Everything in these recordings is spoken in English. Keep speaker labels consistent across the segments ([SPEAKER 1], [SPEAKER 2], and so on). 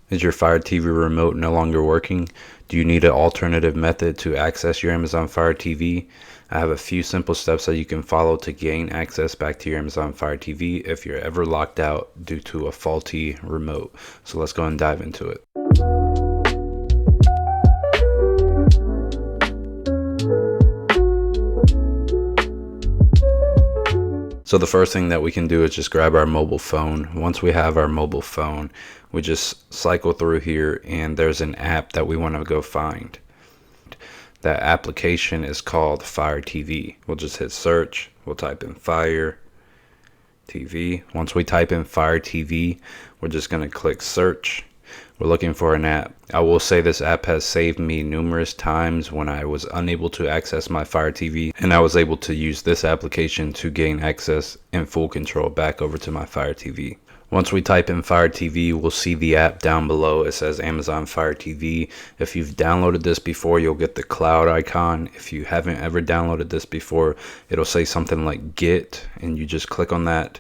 [SPEAKER 1] Is your Fire TV remote no longer working? Do you need an alternative method to access your Amazon Fire TV? I have a few simple steps that you can follow to gain access back to your Amazon Fire TV if you're ever locked out due to a faulty remote. So let's go and dive into it. So the first thing that we can do is just grab our mobile phone. Once we have our mobile phone, we just cycle through here and there's an app that we want to go find. That application is called Fire TV. We'll just hit search. We'll type in Fire TV. Once we type in Fire TV, we're just going to click search. We're looking for an app. I will say this app has saved me numerous times when I was unable to access my Fire TV, and I was able to use this application to gain access and full control back over to my Fire TV. Once we type in Fire TV, we'll see the app down below. It says Amazon Fire TV. If you've downloaded this before, you'll get the cloud icon. If you haven't ever downloaded this before, it'll say something like Get, and you just click on that.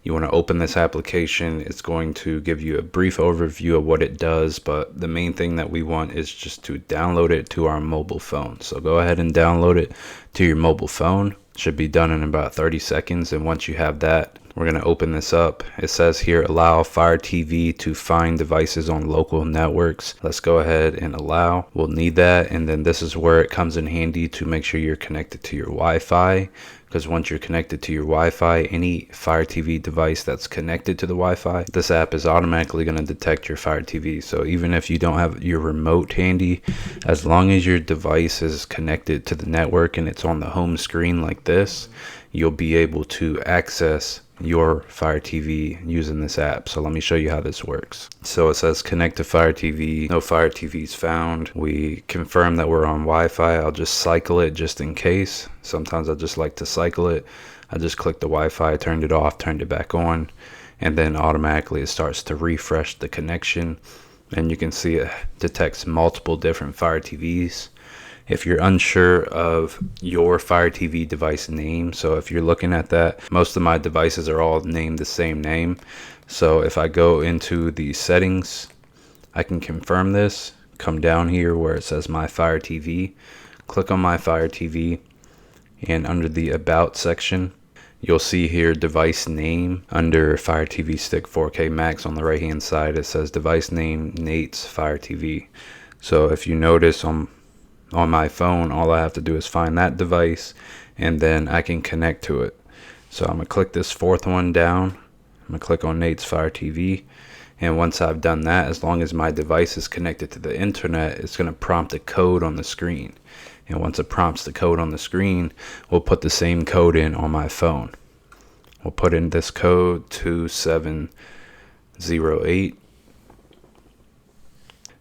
[SPEAKER 1] You want to open this application. It's going to give you a brief overview of what it does, but the main thing that we want is just to download it to our mobile phone. So go ahead and download it to your mobile phone. It should be done in about 30 seconds. And once you have that, we're going to open this up. It says here, allow Fire TV to find devices on local networks. Let's go ahead and allow. We'll need that. And then this is where it comes in handy to make sure you're connected to your Wi-Fi. Because once you're connected to your Wi-Fi, any Fire TV device that's connected to the Wi-Fi, this app is automatically going to detect your Fire TV. So even if you don't have your remote handy, as long as your device is connected to the network and it's on the home screen like this, you'll be able to access your Fire TV using this app. So let me show you how this works. So it says connect to Fire TV. No Fire TVs found. We confirm that we're on Wi-Fi. I'll just cycle it just in case. Sometimes I just like to cycle it. I just click the Wi-Fi, turned it off, turned it back on, and then automatically it starts to refresh the connection. And you can see it detects multiple different Fire TVs. If you're unsure of your Fire TV device name, so if you're looking at that, most of my devices are all named the same name. So if I go into the settings, I can confirm this, come down here where it says My Fire TV, click on My Fire TV, and under the About section, you'll see here device name. Under Fire TV Stick 4K Max on the right hand side, it says device name Nate's Fire TV. So if you notice on my phone, all I have to do is find that device and then I can connect to it. So I'm gonna click this fourth one down. I'm gonna click on Nate's Fire TV, and once I've done that, as long as my device is connected to the internet, it's gonna prompt a code on the screen. And once it prompts the code on the screen, we'll put the same code in on my phone. We'll put in this code 2708.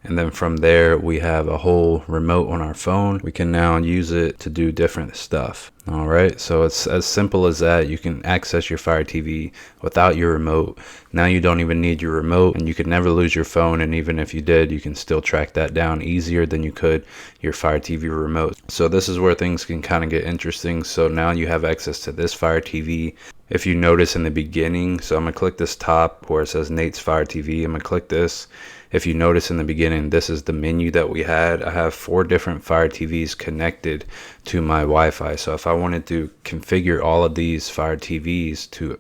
[SPEAKER 1] And then from there, we have a whole remote on our phone. We can now use it to do different stuff. All right, so it's as simple as that. You can access your Fire TV without your remote. Now you don't even need your remote, and you could never lose your phone. And even if you did, you can still track that down easier than you could your Fire TV remote. So this is where things can kind of get interesting. So now you have access to this Fire TV. If you notice in the beginning, so I'm gonna click this top where it says Nate's Fire TV. I'm gonna click this. If you notice in the beginning, this is the menu that we had. I have 4 different Fire TVs connected to my Wi-Fi. So if I wanted to configure all of these Fire TVs to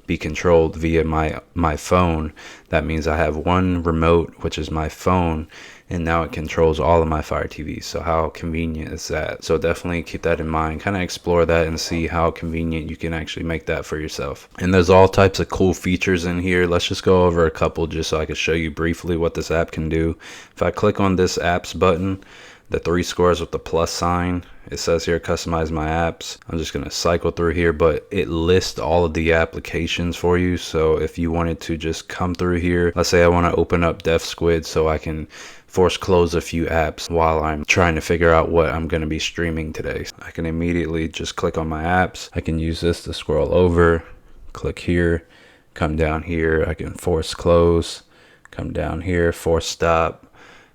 [SPEAKER 1] be controlled via my phone, that means I have one remote, which is my phone, and now it controls all of my Fire TVs. So how convenient is that? So definitely keep that in mind. Kind of explore that and see how convenient you can actually make that for yourself. And there's all types of cool features in here. Let's just go over a couple just so I can show you briefly what this app can do. If I click on this apps button, the 3 squares with the plus sign, it says here customize my apps. I'm just gonna cycle through here, but it lists all of the applications for you. So if you wanted to just come through here, let's say I want to open up Def Squid so I can force close a few apps while I'm trying to figure out what I'm going to be streaming today. I can immediately just click on my apps. I can use this to scroll over, click here, come down here. I can force close, come down here, force stop.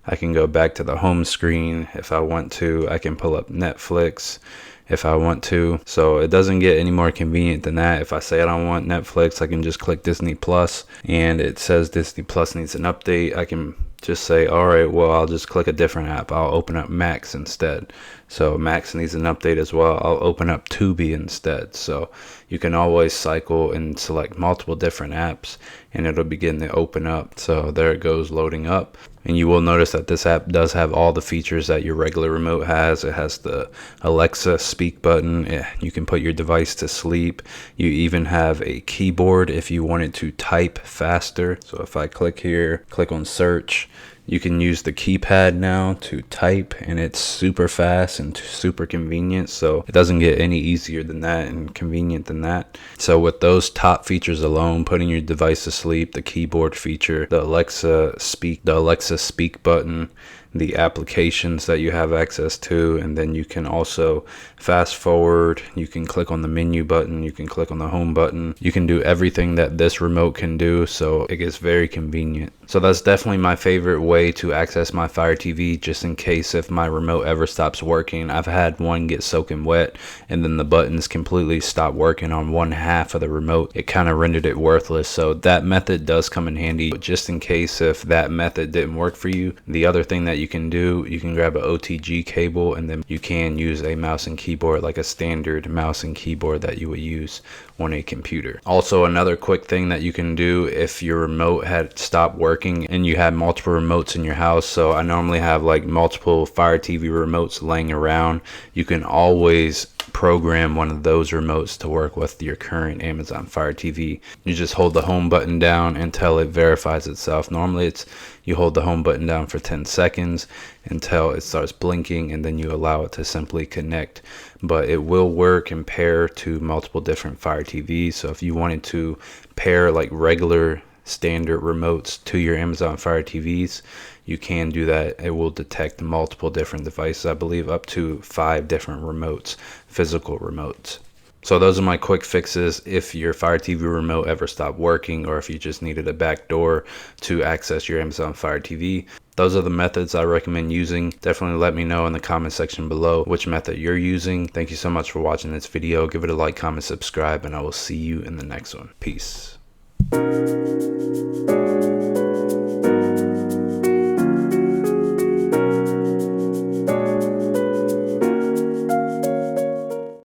[SPEAKER 1] I can go back to the home screen if I want to. I can pull up Netflix if I want to. So it doesn't get any more convenient than that. If I say I don't want Netflix, I can just click Disney Plus, and it says Disney Plus needs an update. I can just say, all right, well, I'll just click a different app. I'll open up Max instead. So Max needs an update as well. I'll open up Tubi instead. So you can always cycle and select multiple different apps, and it'll begin to open up. So there it goes, loading up. And you will notice that this app does have all the features that your regular remote has. It has the Alexa speak button. You can put your device to sleep. You even have a keyboard if you wanted to type faster. So if I click here, click on search, you can use the keypad now to type, and it's super fast and super convenient. So it doesn't get any easier than that and convenient than that. So with those top features alone, putting your device to sleep, the keyboard feature, the Alexa speak button, the applications that you have access to, and then you can also fast forward, you can click on the menu button, you can click on the home button, you can do everything that this remote can do. So it gets very convenient. So that's definitely my favorite way to access my Fire TV, just in case if my remote ever stops working. I've had one get soaking wet and then the buttons completely stop working on one half of the remote. It kind of rendered it worthless. So that method does come in handy, but just in case if that method didn't work for you, the other thing that you can do, you can grab an OTG cable, and then you can use a mouse and keyboard like a standard mouse and keyboard that you would use on a computer. Also, another quick thing that you can do if your remote had stopped working and you had multiple remotes in your house. So I normally have like multiple Fire TV remotes laying around. You can always program one of those remotes to work with your current Amazon Fire TV. You just hold the home button down until it verifies itself. Normally it's you hold the home button down for 10 seconds until it starts blinking, and then you allow it to simply connect. But it will work and pair to multiple different Fire TVs. So if you wanted to pair like regular standard remotes to your Amazon Fire TVs, you can do that. It will detect multiple different devices, I believe up to 5 different remotes, physical remotes. So those are my quick fixes if your Fire TV remote ever stopped working, or if you just needed a back door to access your Amazon Fire TV. Those are the methods I recommend using. Definitely let me know in the comment section below which method you're using. Thank you so much for watching this video. Give it a like, comment, subscribe, and I will see you in the next one. Peace.